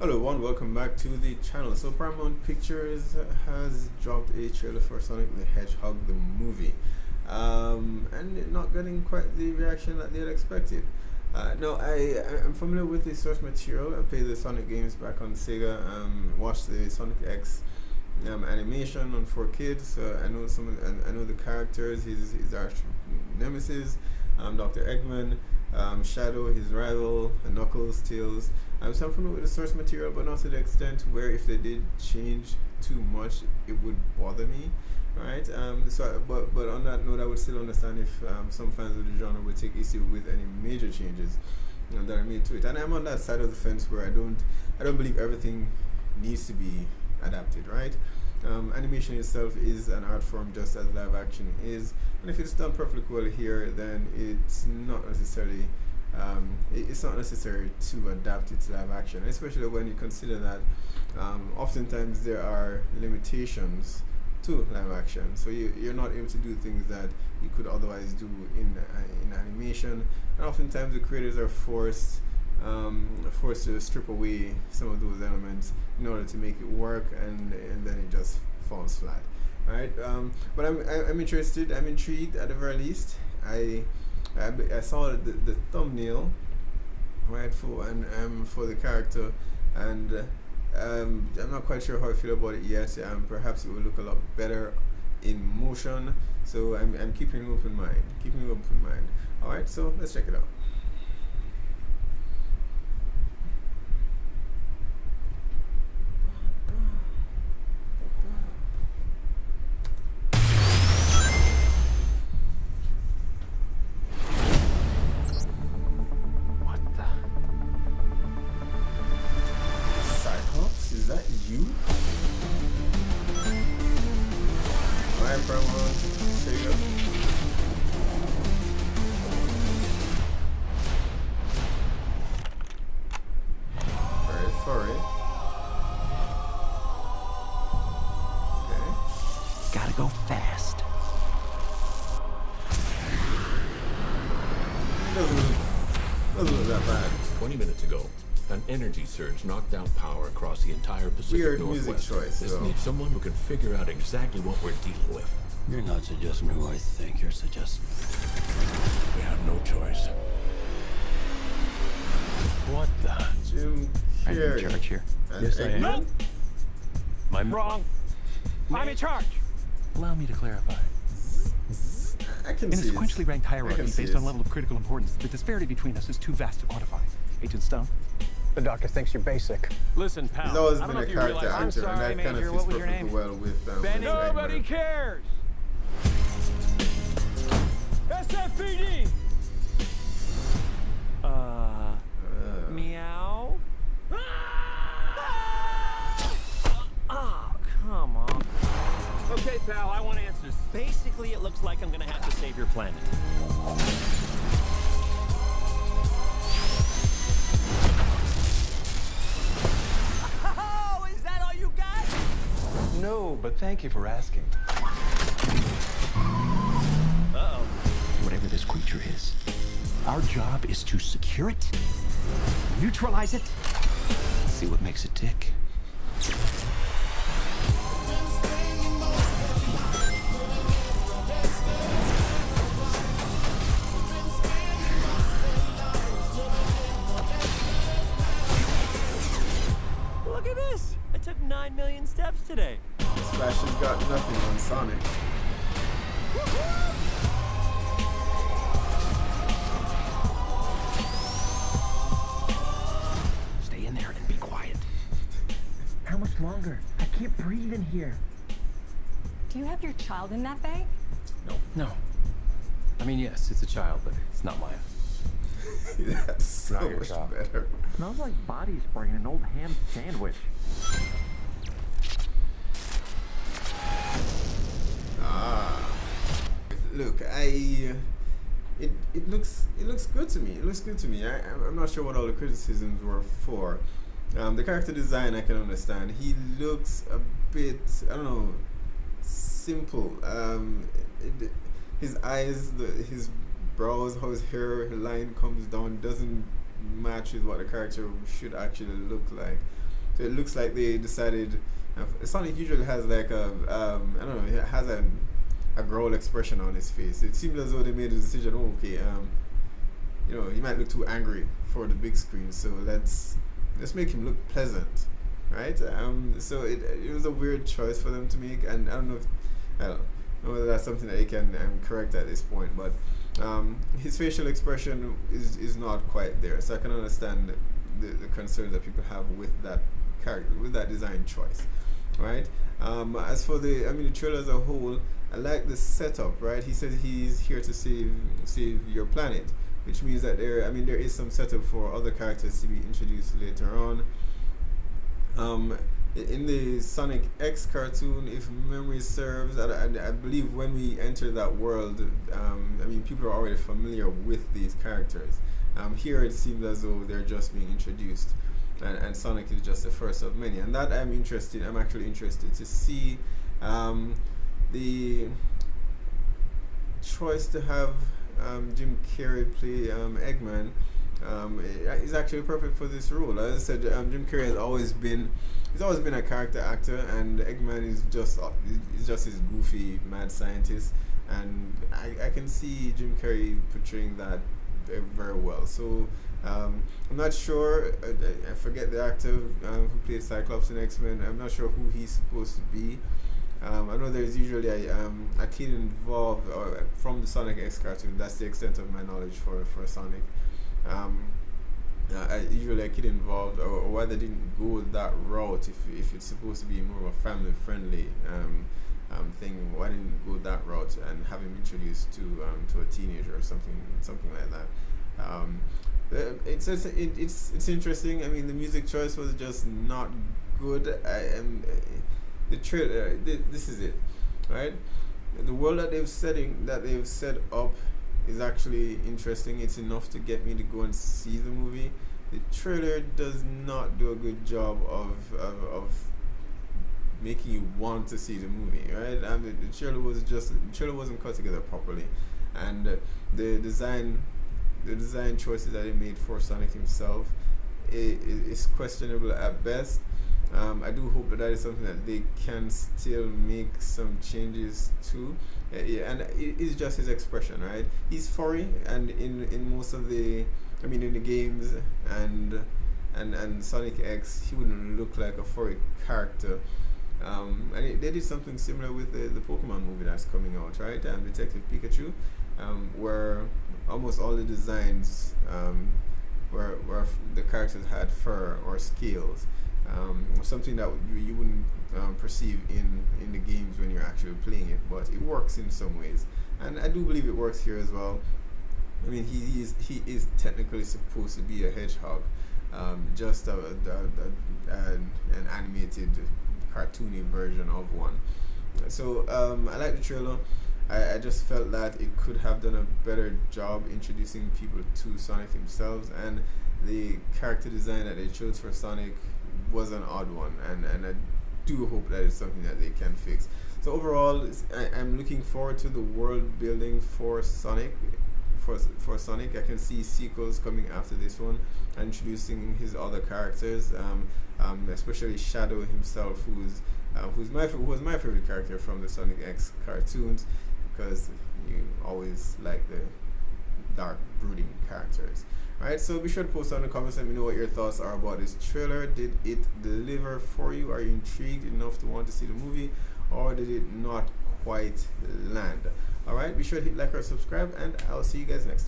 Hello everyone, welcome back to the channel. So Paramount Pictures has dropped a trailer for Sonic the Hedgehog, the movie, and not getting quite the reaction that they had expected. Now, I'm familiar with the source material. I played the Sonic games back on Sega, watched the Sonic X animation on 4Kids, so I know I know the characters, his arch nemesis, Dr. Eggman, Shadow, his rival, Knuckles, Tails. So I'm familiar with the source material, but not to the extent where if they did change too much, it would bother me, right? But on that note, I would still understand if some fans of the genre would take issue with any major changes that are made to it. And I'm on that side of the fence where I don't believe everything needs to be adapted, right? Animation itself is an art form just as live action is, and if it's done perfectly well here, then it's not necessarily necessary to adapt it to live action, especially when you consider that oftentimes there are limitations to live action, so you're not able to do things that you could otherwise do in animation, and oftentimes the creators are forced to strip away some of those elements in order to make it work, and then it just falls flat, right? But I'm interested, I'm intrigued at the very least. I saw the thumbnail, right, for the character, and I'm not quite sure how I feel about it yet. Perhaps it will look a lot better in motion, so I'm keeping an open mind. All right, so let's check it out. Is that you? Alright, Paramount, there you go. Very furry. Okay. Gotta go fast. Doesn't look that bad. 20 minutes ago, an energy surge knocked out power across the entire Pacific Weird Northwest. music choice. This needs someone who can figure out exactly what we're dealing with. You're not suggesting who I think you're suggesting. We have no choice. What the? Jim I'm in Carrey. charge here. Yes, I am. I'm wrong. I'm in charge. Allow me to clarify. I can In a see sequentially it. ranked I hierarchy can see based on it. level of critical importance, the disparity between us is too vast to quantify. Agent Stone? The doctor thinks you're basic. Listen, pal. He's always I don't been know a if you character realize. I'm actor, and sorry, that kind Major. of What fits was your perfectly name? well with Benny. with Nobody Eggman. cares. SFPD. Meow. Oh, come on. Okay, pal. I want answers. Basically, it looks like I'm gonna have to save your planet. Oh, is that all you got? No, but thank you for asking. Uh-oh. Whatever this creature is, our job is to secure it, neutralize it, see what makes it tick. Look at this. I took 9 million steps today. Slash has got nothing on Sonic. Stay in there and be quiet. How much longer? I can't breathe in here. Do you have your child in that bag? No. I mean, yes, it's a child, but it's not mine. That's so Not your much job. better. Smells like body spray in an old ham sandwich. Look, it looks good to me. It looks good to me. I'm not sure what all the criticisms were for. The character design I can understand. He looks a bit, I don't know, simple. His eyes, his brows, how his hair line comes down doesn't match with what the character should actually look like. So it looks like they decided. Sonic usually has like a I don't know, it has a growl expression on his face. It seemed as though they made a decision. Oh, okay, you know, he might look too angry for the big screen, so let's make him look pleasant, right? So it was a weird choice for them to make, and I don't know whether that's something that they can correct at this point, but his facial expression is not quite there, so I can understand the concerns that people have with that character, with that design choice, right? As for the trailer as a whole, I like the setup, right? He says he's here to save your planet, which means that there is some setup for other characters to be introduced later on. In the Sonic X cartoon, if memory serves, I believe when we enter that world, people are already familiar with these characters. Here it seems as though they're just being introduced, and Sonic is just the first of many. And that I'm actually interested to see. The choice to have Jim Carrey play Eggman is actually perfect for this role. As I said, Jim Carrey has always been a character actor, and Eggman is just his goofy mad scientist, and I can see Jim Carrey portraying that very well. So I'm not sure. I forget the actor who played Cyclops in X-Men. I'm not sure who he's supposed to be. I know there's usually a kid involved from the Sonic X cartoon. That's the extent of my knowledge for Sonic. Usually a kid involved, or why they didn't go that route if it's supposed to be more of a family-friendly thing. Why didn't go that route and have him introduced to a teenager or something like that? It's interesting. I mean, the music choice was just not good. The trailer. This is it, right? The world that they've set up is actually interesting. It's enough to get me to go and see the movie. The trailer does not do a good job of making you want to see the movie, right? The trailer wasn't cut together properly, and the design choices that they made for Sonic himself is questionable at best. I do hope that is something that they can still make some changes to. And it is just his expression, right? He's furry, and in most of the, in the games and Sonic X, he wouldn't look like a furry character. And they did something similar with the Pokemon movie that's coming out, right? Detective Pikachu, where almost all the designs where the characters had fur or scales. Something that you wouldn't perceive in the games when you're actually playing it, but it works in some ways, and I do believe it works here as well. I mean, he is technically supposed to be a hedgehog, just an animated, cartoony version of one. So I like the trailer. I just felt that it could have done a better job introducing people to Sonic themselves, and the character design that they chose for Sonic was an odd one, and I do hope that it's something that they can fix. So overall, I'm looking forward to the world building for Sonic. For Sonic, I can see sequels coming after this one, introducing his other characters, especially Shadow himself, who was my favorite character from the Sonic X cartoons, because you always like the dark, brooding characters. Alright, so be sure to post on the comments. Let me know what your thoughts are about this trailer. Did it deliver for you? Are you intrigued enough to want to see the movie, or did it not quite land? Alright, be sure to hit like or subscribe, and I'll see you guys next time.